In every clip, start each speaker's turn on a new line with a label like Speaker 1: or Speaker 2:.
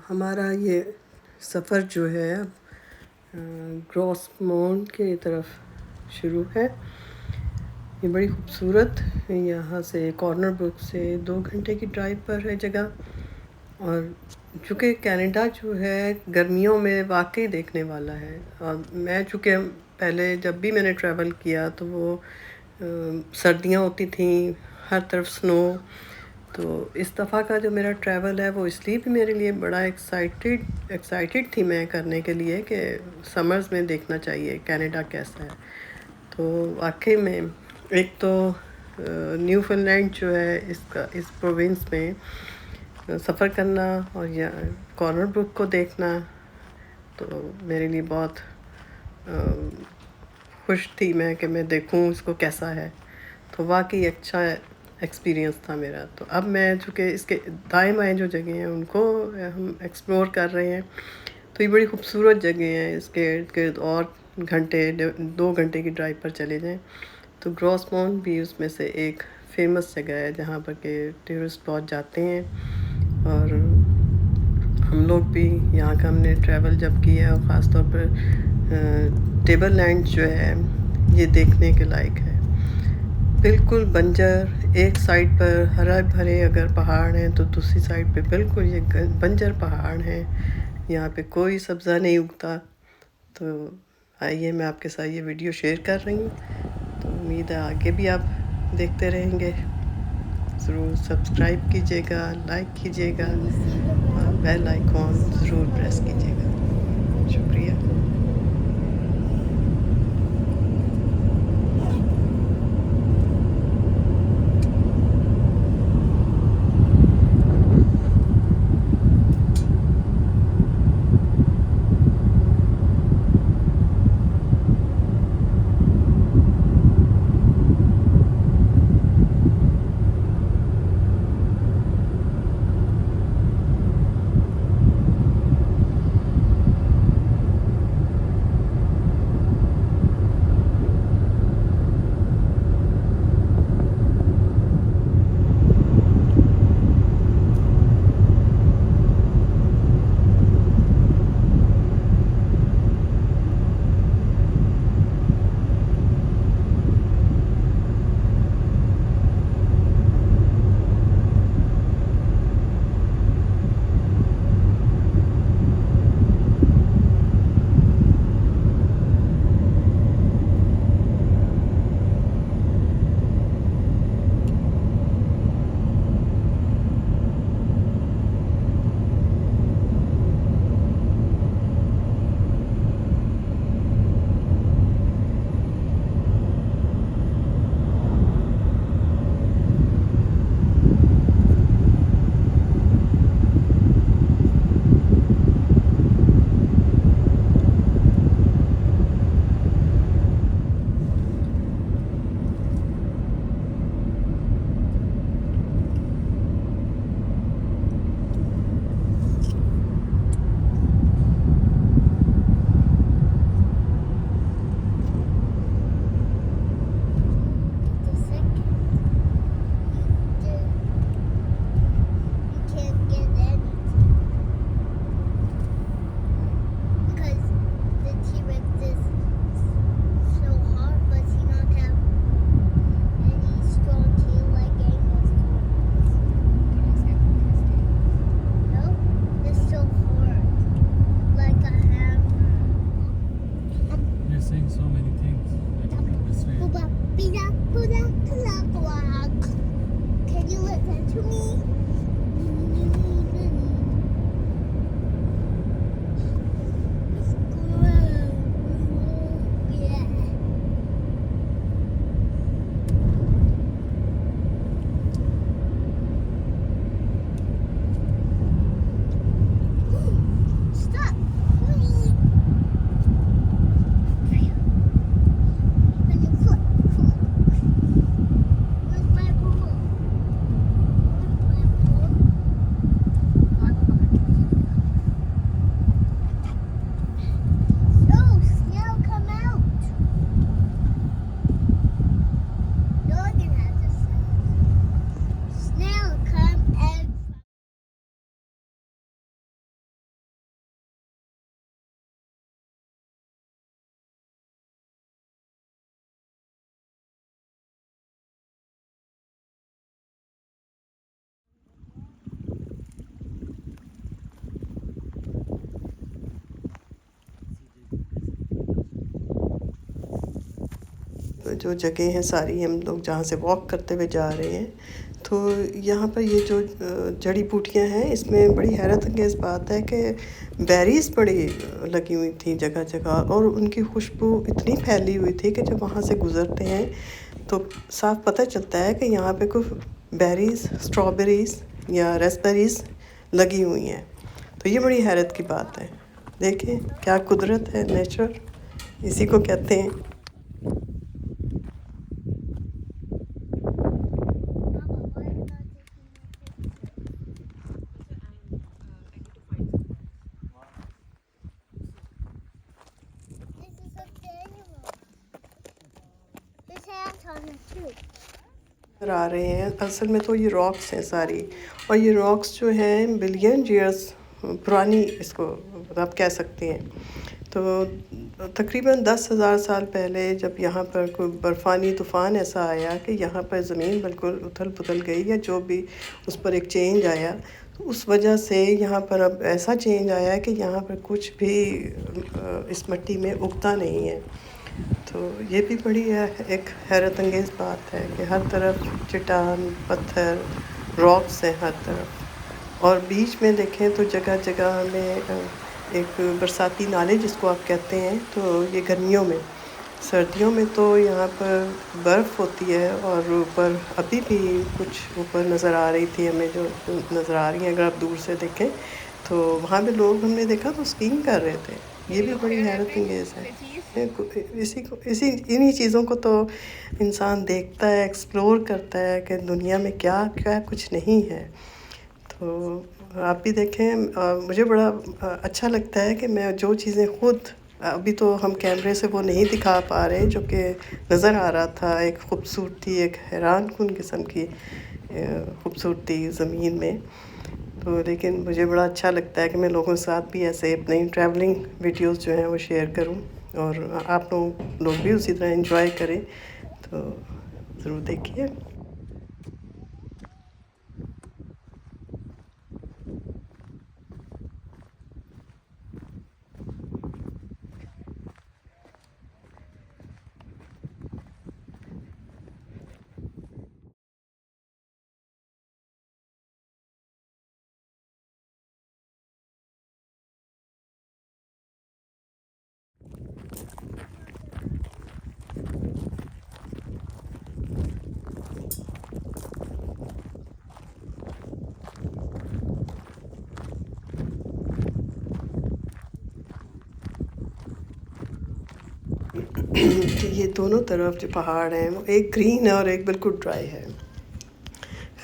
Speaker 1: हमारा ये सफ़र जो है ग्रॉसमोंट की तरफ शुरू है। ये बड़ी खूबसूरत यहाँ से कॉर्नर ब्रुक से 2 घंटे की ड्राइव पर है जगह। और चूँकि कनाडा जो है गर्मियों में वाक़ई देखने वाला है। और मैं चूँकि पहले जब भी मैंने ट्रैवल किया तो वो सर्दियाँ होती थीं, हर तरफ स्नो। तो इस दफ़ा का जो मेरा ट्रैवल है वो इसलिए भी मेरे लिए बड़ा एक्साइटेड थी मैं करने के लिए कि समर्स में देखना चाहिए कनाडा कैसा है। तो वाक़ई में एक तो न्यूफाउंडलैंड जो है इस प्रोविंस में सफ़र करना और या कॉर्नर ब्रुक को देखना तो मेरे लिए बहुत खुश थी मैं कि मैं देखूं इसको कैसा है। तो वाक़ई अच्छा एक्सपीरियंस था मेरा। तो अब मैं चूँकि इसके दाएँ-बाएँ जो जगह हैं उनको हम एक्सप्लोर कर रहे हैं। तो ये बड़ी खूबसूरत जगह हैं, इसके इर्द-गिर्द और घंटे 2 घंटे की ड्राइव पर चले जाएँ तो ग्रॉसमोंट भी उसमें से एक फ़ेमस जगह है जहाँ पर के टूरिस्ट बहुत जाते हैं। और हम लोग भी यहाँ का हमने ट्रैवल जब किया और ख़ास तौर पर टेबललैंड जो है ये देखने के लायक है। बिल्कुल बंजर, एक साइड पर हरे-भरे अगर पहाड़ हैं तो दूसरी साइड पे बिल्कुल ये बंजर पहाड़ हैं। यहाँ पे कोई सब्ज़ा नहीं उगता। तो आइए मैं आपके साथ ये वीडियो शेयर कर रही हूँ। तो उम्मीद है आगे भी आप देखते रहेंगे। ज़रूर सब्सक्राइब कीजिएगा, लाइक कीजिएगा और बेल आइकॉन ज़रूर प्रेस कीजिएगा। शुक्रिया। जो जगह हैं सारी हम लोग जहाँ से वॉक करते हुए जा रहे हैं, तो यहाँ पर ये जो जड़ी बूटियाँ हैं, इसमें बड़ी हैरत अंगेज़ बात है कि बेरीज़ बड़ी लगी हुई थी जगह जगह, और उनकी खुशबू इतनी फैली हुई थी कि जब वहाँ से गुज़रते हैं तो साफ पता चलता है कि यहाँ पे कुछ बेरीज़, स्ट्रॉबेरीज़ या रास्पबेरीज़ लगी हुई हैं। तो ये बड़ी हैरत की बात है। देखें क्या कुदरत है, नेचर इसी को कहते हैं। आ रहे हैं, असल में तो ये रॉक्स हैं सारी, और ये रॉक्स जो हैं बिलियन ईयर्स पुरानी, इसको आप कह सकते हैं। तो तकरीबन 10,000 साल पहले जब यहाँ पर कोई बर्फ़ानी तूफ़ान ऐसा आया कि यहाँ पर ज़मीन बिल्कुल उथल पुथल गई, या जो भी उस पर एक चेंज आया, तो उस वजह से यहाँ पर अब ऐसा चेंज आया कि यहाँ पर कुछ भी इस मिट्टी में उगता नहीं है। तो ये भी बड़ी एक हैरत अंगेज़ बात है कि हर तरफ चट्टान, पत्थर, रॉक्स हैं हर तरफ। और बीच में देखें तो जगह जगह में एक बरसाती नाले जिसको आप कहते हैं, तो ये गर्मियों में। सर्दियों में तो यहाँ पर बर्फ़ होती है, और ऊपर अभी भी कुछ ऊपर नज़र आ रही थी हमें, जो नज़र आ रही हैं अगर आप दूर से देखें, तो वहाँ पे लोग हमने देखा तो स्कीइंग कर रहे थे। ये भी बड़ी हैरत अंगेज़ है। इसी इन्हीं चीज़ों को तो इंसान देखता है, एक्सप्लोर करता है कि दुनिया में क्या क्या कुछ नहीं है। तो आप भी देखें, मुझे बड़ा अच्छा लगता है कि मैं जो चीज़ें खुद, अभी तो हम कैमरे से वो नहीं दिखा पा रहे जो कि नज़र आ रहा था, एक ख़ूबसूरती, एक हैरानकुन किस्म की ख़ूबसूरती ज़मीन में। तो लेकिन मुझे बड़ा अच्छा लगता है कि मैं लोगों के साथ भी ऐसे अपनी ट्रैवलिंग वीडियोस जो हैं वो शेयर करूं, और आप लोग भी उसी तरह एंजॉय करें। तो ज़रूर देखिए। कि ये दोनों तरफ जो पहाड़ हैं वो एक ग्रीन है और एक बिल्कुल ड्राई है।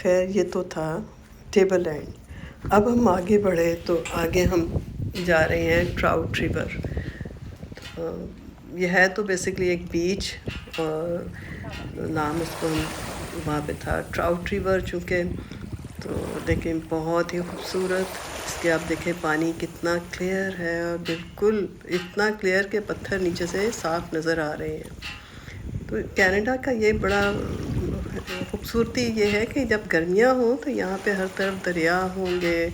Speaker 1: खैर ये तो था टेबल लैंड। अब हम आगे बढ़े तो आगे हम जा रहे हैं ट्राउट रिवर। ये है तो बेसिकली एक बीच, और नाम इसको वहाँ पे था ट्राउट रिवर चूँकि। तो देखें बहुत ही खूबसूरत, इसके आप देखें पानी कितना क्लियर है, और बिल्कुल इतना क्लियर कि पत्थर नीचे से साफ नज़र आ रहे हैं। तो कनाडा का ये बड़ा खूबसूरती ये है कि जब गर्मियाँ हों तो यहाँ पे हर तरफ दरिया होंगे,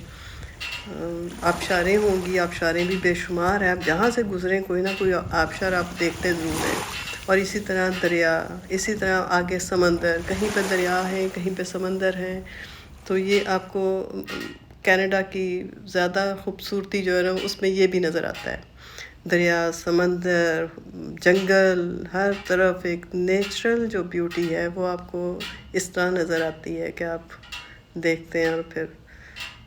Speaker 1: आबशारें होंगी, आबशारें भी बेशुमार हैं। आप जहाँ से गुज़रें कोई ना कोई आबशार आप देखते ज़रूर हैं। और इसी तरह दरिया, इसी तरह आगे समंदर, कहीं पे दरिया है कहीं पे समंदर है। तो ये आपको कनाडा की ज़्यादा खूबसूरती जो है ना उसमें ये भी नज़र आता है। दरिया, समंदर, जंगल, हर तरफ एक नेचुरल जो ब्यूटी है वो आपको इस तरह नज़र आती है कि आप देखते हैं और फिर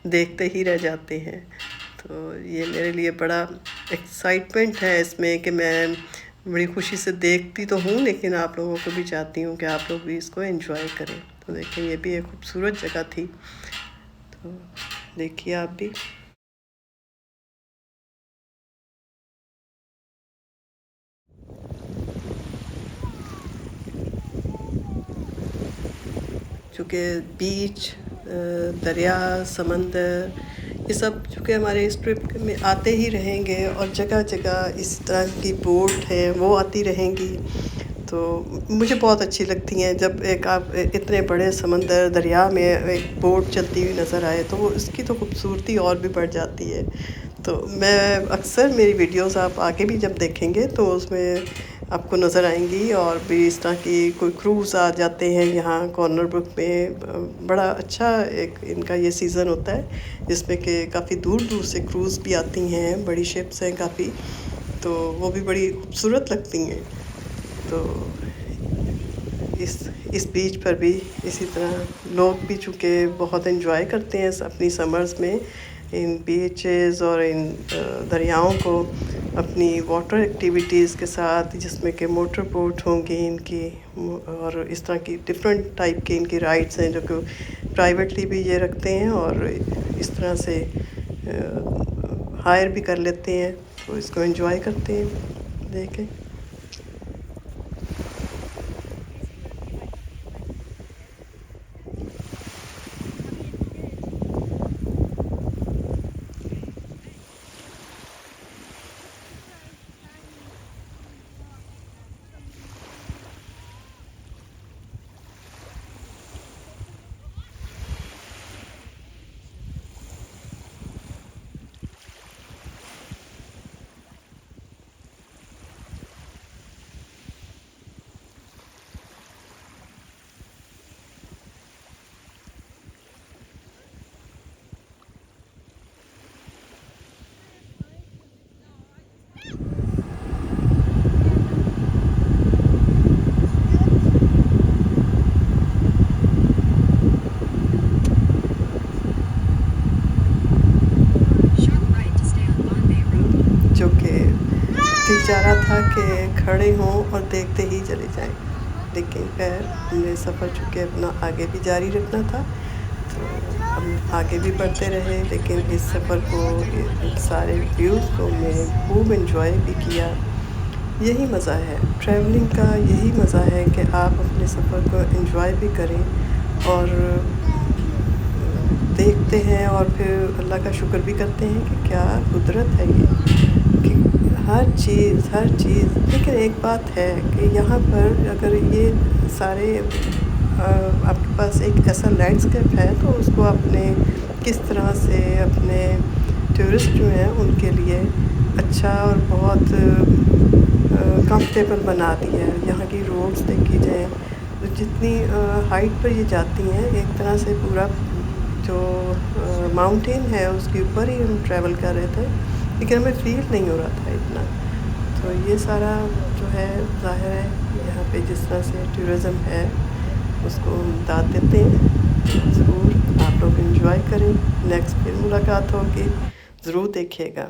Speaker 1: देखते ही रह जाते हैं। तो ये मेरे लिए बड़ा एक्साइटमेंट है इसमें कि मैं बड़ी खुशी से देखती तो हूँ, लेकिन आप लोगों को भी चाहती हूँ कि आप लोग भी इसको एंजॉय करें। तो देखिए ये भी एक खूबसूरत जगह थी, तो देखिए आप भी। चूँकि बीच, दरिया, समंदर, ये सब चूँकि हमारे इस ट्रिप में आते ही रहेंगे, और जगह जगह इस तरह की बोट है वो आती रहेंगी। तो मुझे बहुत अच्छी लगती हैं जब एक आप इतने बड़े समंदर दरिया में एक बोट चलती हुई नज़र आए, तो वो इसकी तो खूबसूरती और भी बढ़ जाती है। तो मैं अक्सर मेरी वीडियोस आप आगे भी जब देखेंगे तो उसमें आपको नज़र आएंगी, और भी इस तरह की कोई क्रूज़ आ जाते हैं यहाँ कॉर्नर ब्रुक में। बड़ा अच्छा एक इनका ये सीज़न होता है जिसमें कि काफ़ी दूर दूर से क्रूज़ भी आती हैं, बड़ी शिप्स हैं काफ़ी, तो वो भी बड़ी खूबसूरत लगती हैं। तो इस इस बीच पर भी इसी तरह लोग भी चूँकि बहुत एंजॉय करते हैं अपनी समर्स में इन बीचेस और इन दरियाओं को अपनी वाटर एक्टिविटीज़ के साथ, जिसमें कि मोटर बोट होंगी इनकी, और इस तरह की डिफरेंट टाइप की इनकी राइड्स हैं जो कि प्राइवेटली भी ये रखते हैं और इस तरह से हायर भी कर लेते हैं, तो इसको एंजॉय करते हैं देखें। जो कि दिल चाह रहा था कि खड़े हों और देखते ही चले जाएं, लेकिन खैर हमने सफ़र चूँकि अपना आगे भी जारी रखना था, तो हम आगे भी बढ़ते रहे। लेकिन इस सफ़र को, इन सारे व्यूज़ को मैं खूब एंजॉय भी किया। यही मज़ा है ट्रैवलिंग का, यही मज़ा है कि आप अपने सफ़र को एंजॉय भी करें और देखते हैं और फिर अल्लाह का शुक्र भी करते हैं कि क्या कुदरत है ये, कि हर चीज़। लेकिन एक बात है कि यहाँ पर अगर ये सारे आपके पास एक ऐसा लैंडस्केप है तो उसको आपने किस तरह से अपने टूरिस्ट जो हैं उनके लिए अच्छा और बहुत कंफर्टेबल बना दिया है। यहाँ की रोड्स देखी जाए तो जितनी हाइट पर ये जाती हैं, एक तरह से पूरा जो माउंटेन है उसके ऊपर ही हम ट्रैवल कर रहे थे, लेकिन हमें फील नहीं हो रहा था इतना। तो ये सारा जो है ज़ाहिर है यहाँ पे जिस तरह से टूरिज़्म है उसको हम दाद देते हैं। ज़रूर आप लोग एंजॉय करें। नेक्स्ट फिर मुलाकात होगी, ज़रूर देखिएगा।